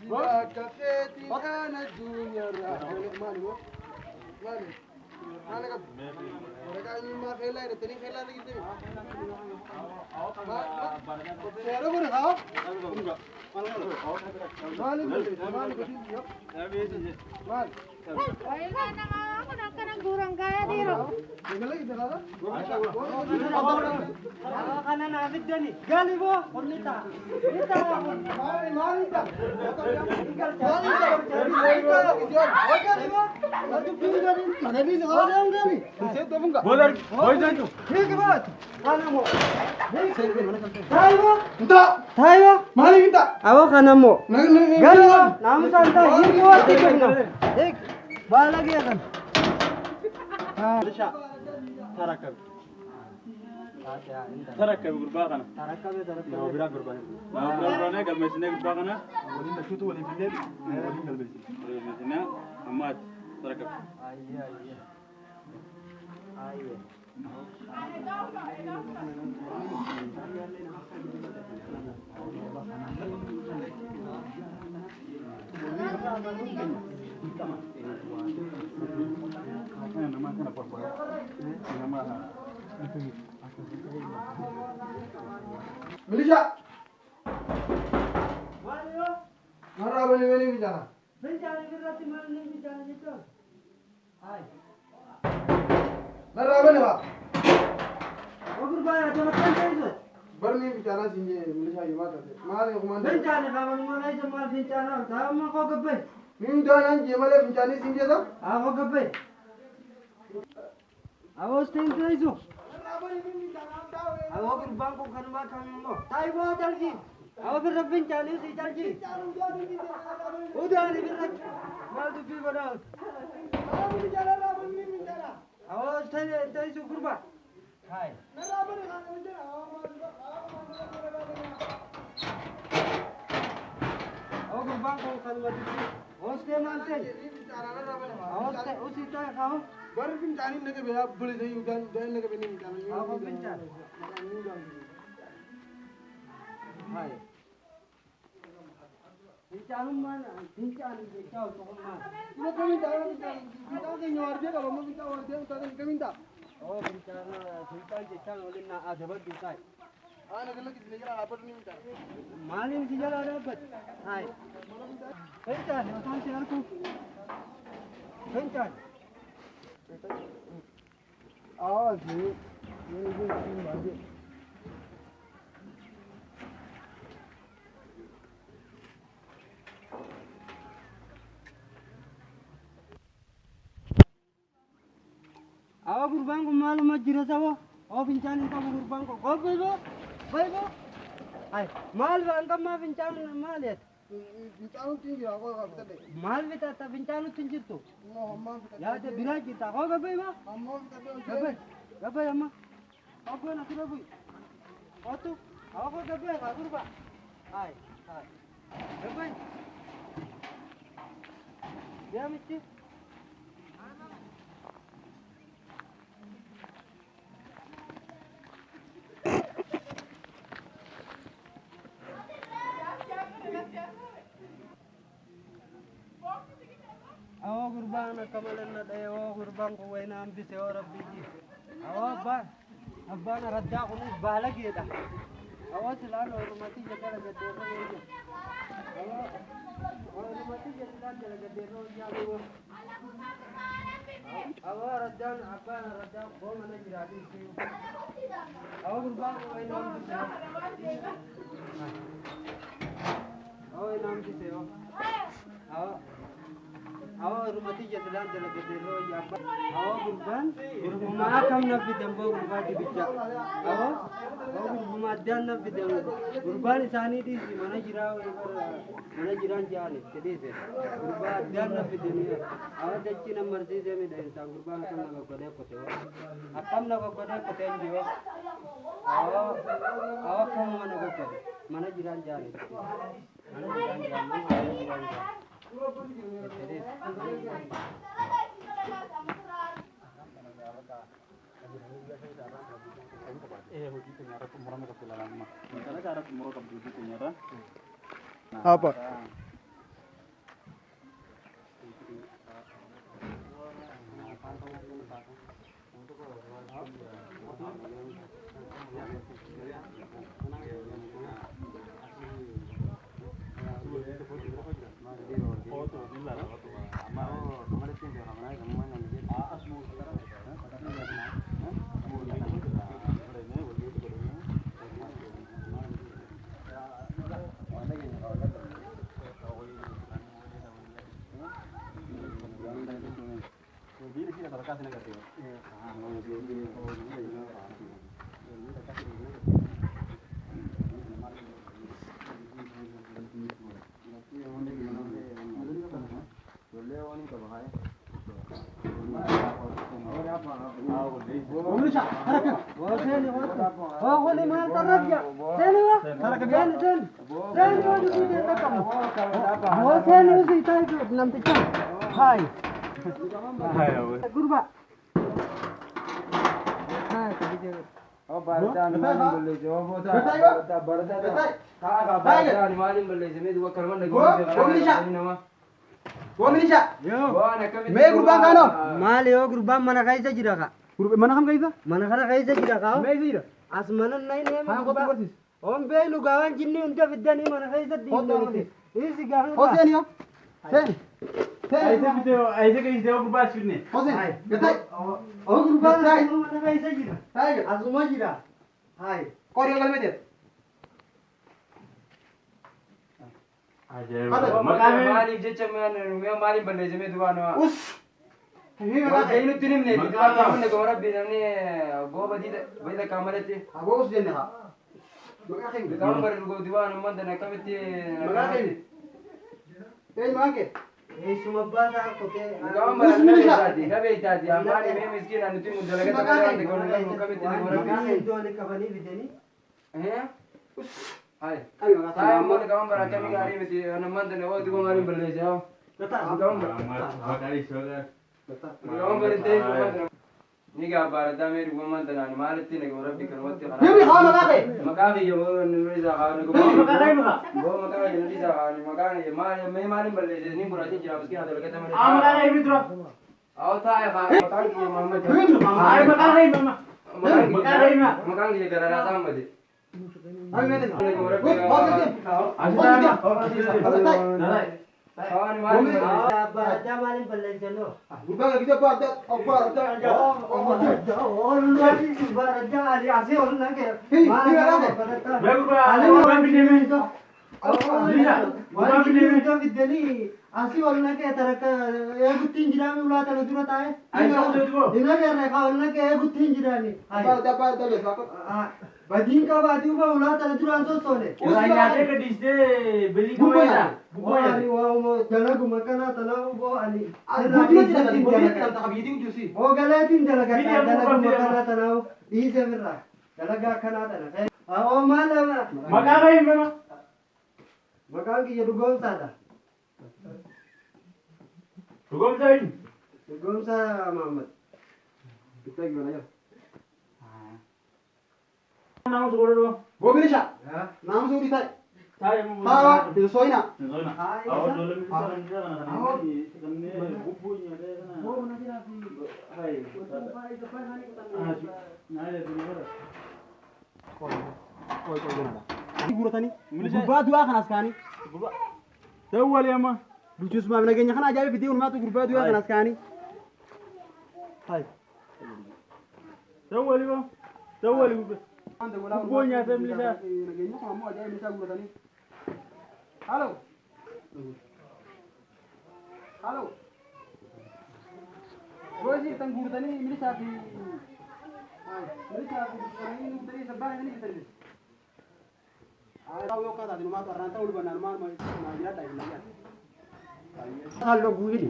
وكفيتي كان الدنيا الرحمن أنا كم mereka ini mah khela itu tadi khela lagi tu saya pun kau mal Wala na nga ako nang kurang kaya dito. Kana na abid dani. Gali bo, konita. Kita malita. Bowler बोल जाए तू ठीक है बात खाना मो इंता थायो मालिक इंता आवो खाना मो gali bo naam santa ini wo tikna एक बाल लगे kan Lisha tarakab tarakab gurbaqana tarakab bila gurbaqana gurbaqana galmeysine gurbaqana wali nashutu wali bilad wali galmeysine amat tarakab ayya Malaysia marah beli bicara bencana berarti mana nih bicara itu hai marah beli pak ogur bayar coba kan itu berni bicara sini Malaysia gimana sih mal yang kemana bencana kawan mulai semal bencana tahu mau kau kepe minta nanti malah bicara sini tu aku kepe awas tinggal itu Awo gerbang ko kan makan mo. Tayo mo jalji. Awo ber bencana si jalji. Udah ni ber. Mal tu pi badal. Awo tay syukur ba. Hai. Awo gerbang ko kan makan. Awas ke nanti. Awas te usi tay kau. baru bincang ini ke biar boleh saya dan nak ke ini bincang Awo bencana. Hai. Bencana mana? Bencana bencana tu mana? Kita kami tahu kita ke nyuar dia kalau mau kita nyuar dia kita kan kami tak Oh bencana sultan bencana oleh nak ada bencana. nak lagi kita apa ni bincang Malin si jalan dapat. Hai. Bencana macam si aku. Bencana. sih ini bagus Awak gerbang ko malu majira sawo. Oh bencana ka gerbang ko. Kau bebo. Bebo. Hai. Mal ba angka ma bencana mal ya. bincang tinggi aku tak betul deh Mal beta ta bencana tunjuk tu. mau amma kita Ya ada bila kita. Kau gabe ba? amma kita Gabe. Gabe amma. Aku nak kira bu. Oh tu. Aku gabe ka gerbang. Hai. Hai. Gabe. Dia mesti. Awo gurbang na kamalan na dayo gurbang ko way na ambis e ora biji. Awo abba na radda ko ni balag yeda. Awo sila no rumati jagara gadde ro ye. Awo rumati jagara gadde ro ya go. Awo radda abba na radda ko mana jiradi se. Awo gurbang ko way na ambis. Awo na ambis e. Awo rumati jadilan dalam gedero ya apa? Awo gurban, rumah kam nabi dembo gurban di bijak. Awo rumah dan nabi dembo gurban isani di mana jirau mana jiran jani jadi se. Gurban dan nabi dembo. Awo deci nomor si demi dari sang gurban kam naga kode kote. Akam naga kode kote jiwa. Awo kam mana kode mana jiran jani. Mana jiran jani. Apa? Hai. Gurba. Hai, kabije. Oh, barda ni malin bolle je. Oh, barda barda. Ka barda ni malin bolle je. Me dua kalman lagi. Go Milisha. Yo. Me gurbaan kano. Maal yoo gurbaan mana keessa jira ka. Mana kam kaisa? Mana kana keessa jira ka. Me jira. As mana nai ne me Ha ko gurbaan. barsis. On beelu gawan jinni unta fiddani mana keessa diinni. Isi gawan. Hossein yo. Sen. ऐसे कहीं से और बात सुनने Hossein. Gatai. Oh gurbaan mana keessa jira. Hai. Asuma jira. Hai. Kau yang kalme det. Maaliif jecha mee maaliif balleesse mee duwwaa nama. Us. Himi Waa maka. ta'e nutti himne duwwaa qaamne goma rabbi namni gooba diida kaamalatti. Ago us jenne ha. Maka khim. Qaama bare duwwaa namman dana akkamitti. Maka khim. Ei mange. Eessuma baasaa kotee. Qaama Us bare Milisha. qabee taati ammaani mee miskiina nuti nu dalagaa dalagaa gona gona akkamitti goma rabbi. Maqaan iddoo qabanii fidanii Hai. Ayo maka. Tayo mo ni qaama bare akkamii gaarii miti namman dana waa duwwaa maaliif balleesse haa. Qaama bare. Qaama bare ta'e namman dana. Ni gabbara damee duwwaa dana ni maalitti ni goma rabbi kan watti kana. Himi ha maka ke. Maqaan kiyya nurrisaa haa ni goma. Goma maqaan kiyya nurrisaa haa ni maqaan kiyya mee maaliin balleesse ni buraatiin jira miskiina dalagata malee. Aw taa'e haa maqaan kiyya Muhammad. Maqaan kiyya Gararaa Saammadi. Hai me det. Haa ni maaliin balleesse. adda maaliin balleessanoo? Gurbaan lagi dia buat asii ol naqee taraka eeguttiin jiraami ulaa tana dura taa'e dina garre ka ol naqee eeguttiin jiraani badiin qabaati uba ulaa tana duraan sossoone dalaguma kana tana ubo ani galeetiin dalagaa dalaguma kana tana dhiise birra dalagaa kanaa tana oo maal maqaan kiyya dhugoomsaadha dhugoomsa Muhammad kita gimana ya? Gua Milisha. Nama sudah ditai. Ha, itu soina. Guru tani. Gurba dua kan askani. تول يا ما Lucu semua menagenya kan aja video rumah tuh gurba dua kan askani. Hai. تول يا تول Anda gula. Gurbonya saya Milisha. Nagenya kamu aja Milisha guru tani. Halo. Halo. Gua sih tang guru tani Milisha di. Hai, Milisha ini tadi sebarang ini kita ini. Tahu yo kata di rumah tuh orang tahu benar mana mau dia tadi lihat. Halo guru ini.